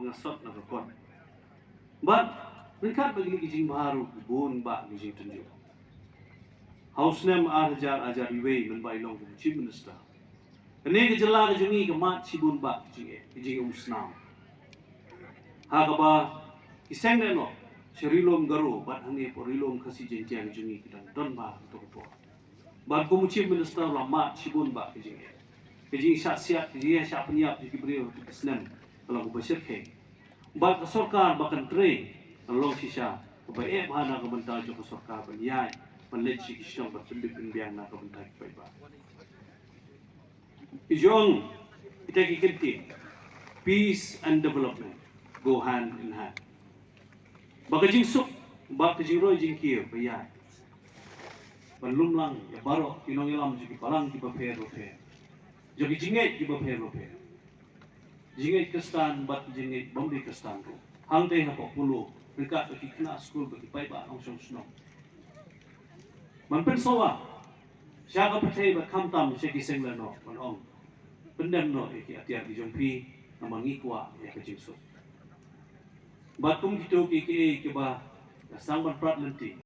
ngasot na kapon. But mereka bagi kijing baru bun ba kijing tunjuk. House nem ajar iwe menbailong chief minister. Kene kejela kejungi kemat cibun ba kijing usnam. Hagaba kiseng neno serilom garu bat hane porilom kasi jenjang jungi kita don ba to ko. Bat ko chief minister lama cibun ba kijing syasiat kijing syak penyiap di beliau di Islam kalau ko bersir ke. Bat sarkar bakan tre long sisa bae bahana ko bentar jo sarkar banyai penlet si kisong bertunduk biang na ko bentar bae ba. Ijong kita kikenti peace and development go hand in hand. Baka jing suk, baka jing roy jing kiyo bayai. Panlum lang ya baro inong ilam juki palang ki baper. Joki jinget ki baper. Jinget kestan bat jinget bombi kestan ro. Hang teh hapok pulu mereka bagi kena school bagi pai ba ong song snom. Mampen sawa. Siapa percaya bat kam tam seki seng lano ong. Pendam no iki atiar di jongpi namangi kwa ya kejing suk. Batum kita ke ba sang ban prat lenti